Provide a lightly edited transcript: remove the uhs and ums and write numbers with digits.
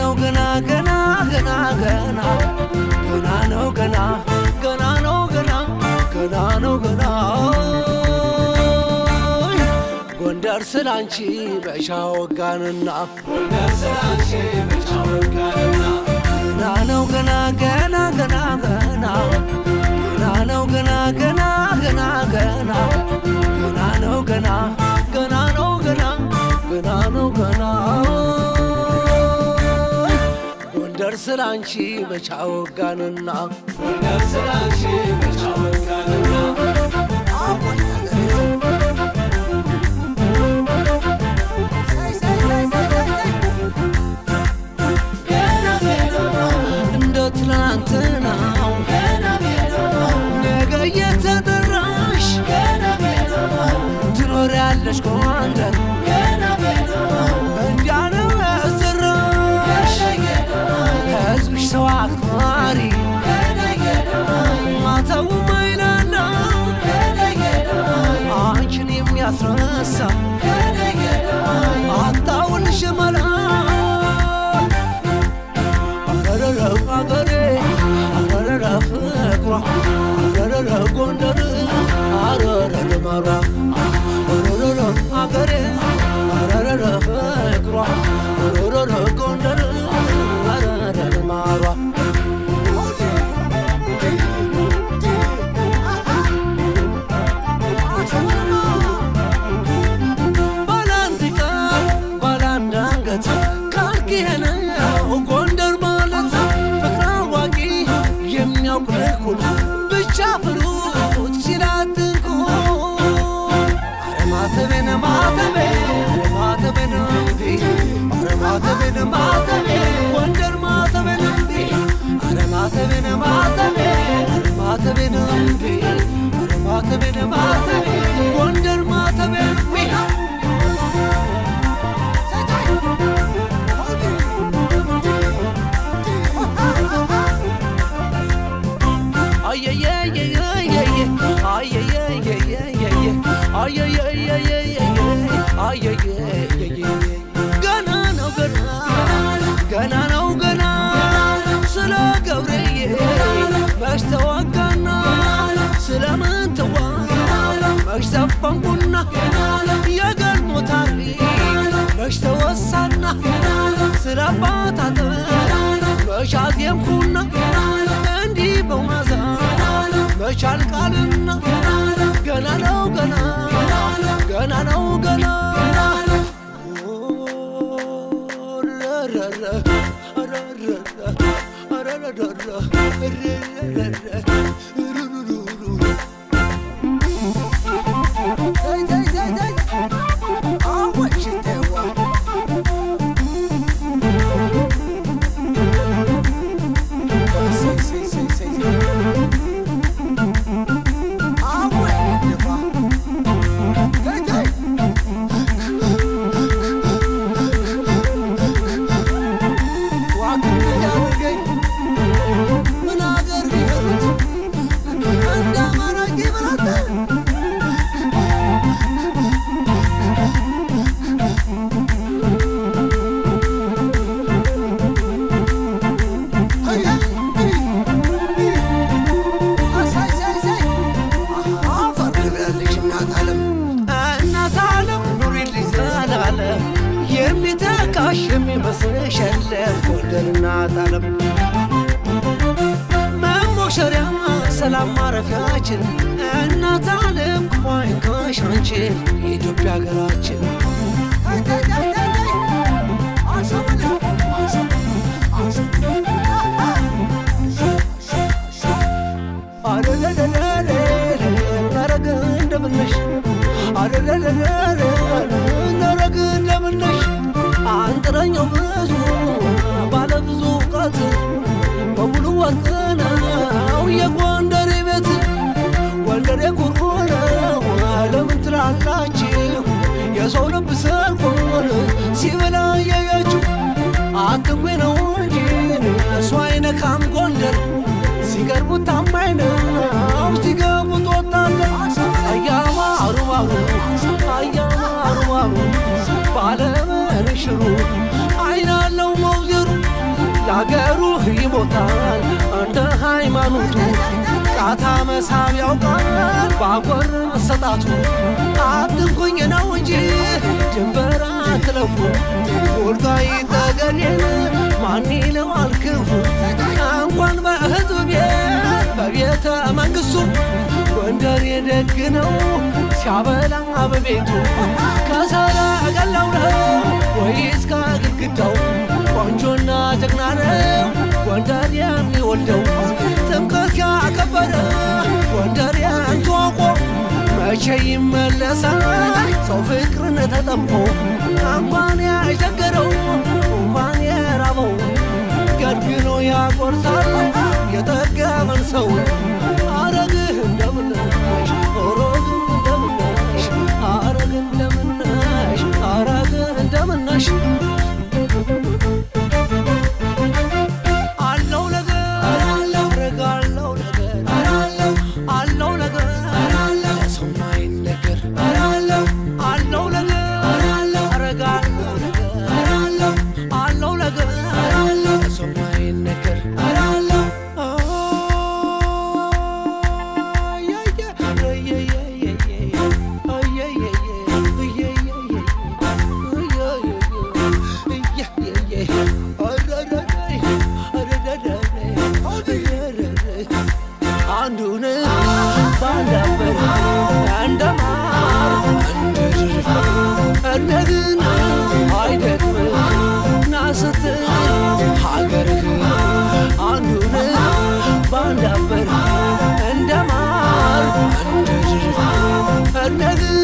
ነው ገና ገና ገና ገና ገና ነው ገና ገና ነው ገና ገና ነው ገና ጎንደር ስላንቺ በሻወጋንና ጎንደር ስላንቺ በሻወጋንና ገና ነው ገና ገና ገና ገና ገና ነው ገና ገና ገና ገና ገና ነው ገና ገና ነው ገና ገና ነው ገና ጎንደር ስላንቺ በቻወጋንና ጎንደር ስላንቺ በቻወጋንና እንደ ትናንትናው ነገ እየተጠራሽ ትኖሪያለሽ ጎንደር እንዲያነው ያሰራሽ ሕዝብሽ ሰው አክባሪ ማተው ማይላላ አንቺን የሚያስረሳ አታውልሽ መላ አረረ አገሬ አረረ ፍቅሯ አረረ ጎንደር አረረ ልማሯ አረረ አገሬ አረረ ፍቅሯ አረረ ጎንደር አረረ ልማሯ ባላንድ ቃል ባላንድ አንገት ካልኪሄነ ጎንደር ማለት ፍቅር አዋቂ የሚያውቅ ልኩን ብቻ ፍሩት ሲላትንኩ አረማተቤን ማተቤ አረማተቤን እምቢ አረማተቤን ማተቤ ጎንደር ማተቤን እምቢ አረማተቤን ማተቤ አረማተቤን እምቢ አረማተቤን ማተቤ ጎንደር ማተቤ እምቢ ገና ነው ገና ገና ነው ገና ስለ ገብርዬ መች ተዋጋና ስለምን ተዋ መች ዘፈንኩና የገድሞ ታሪክ መች ተወሳና ስለ አባታተ መች አዜምኩና እንዲህ በዋዛ መች አልቃልና ገና ነው ገና ገና ነው ገና የሚተካሽ የሚመስልሽ የለም ጎንደር እናት ዓለም መሞሸሪያ ሰላም ማረፊያችን እናት ዓለም ክፉ አይንካሽ አንቺ የኢትዮጵያ ሀገራችን ነረግ እንደምነሽ ነረግ እንደምነሽ አንጥረኛው ብዙ ባለ ብዙ እውቀት በሙሉ ወርቅ ነው የጎንደር ቤት ጎንደር ኩሩ ነው ለምን ትላላችሁ የሰው ልብ ሰርቆን ሲበላ ያያችሁ አትንኩ ነው እንጂ እሱ አይነካም ጎንደር ሲገርሙት ታማኝ ነው ሲገቡት ወታደር አያማ አሩባሩ አያማ አሩባሩ ባለመንሽሩ አይናለው መውዜሩ ለአገሩ ይሞታል እንደ ሃይማኖቱ ቃታ መሳብ ያውቃል ባጎር መሰጣቱ አትንኩኝ ነው እንጂ ድንበር አትለፉ ወልቃይት ጠገዴን ማን ይለዋል ክፉ እንኳን በሕዝብ ቤት በቤተ መንግሥቱ ጎንደር የደግ ነው ሲያበላ በቤቱ ከሰረገላው ነው ወይስ ከግድግዳው ቆንጆና ጀግና ነው ጎንደር የሚወልደው ጥምቀት ያከበረ ጎንደር ያንተዋቆ መቼ ይመለሳል ሰው ፍቅርን ተጠምቆ እንኳን ያሸገረው እንኳን የራበው ገድግኖ ያቆርሳል የጠገበን ሰው አረግህ እንደምነሽ ሮግህ እንደምነሽ አረግህ እንደምነሽ አረግህ እንደምነሽ አለው ነገር አረጋለው ነገር አለው ነገር ለሰው ማይነገር አለው ነገር አረጋለው ነገር አለው ነገር ለሰው ማይነገር አንዱን ባንዳበር እንደማር እንደግን አይደክም ናስት ሀገርህ አንዱን ባንዳበር እንደማር እንደግን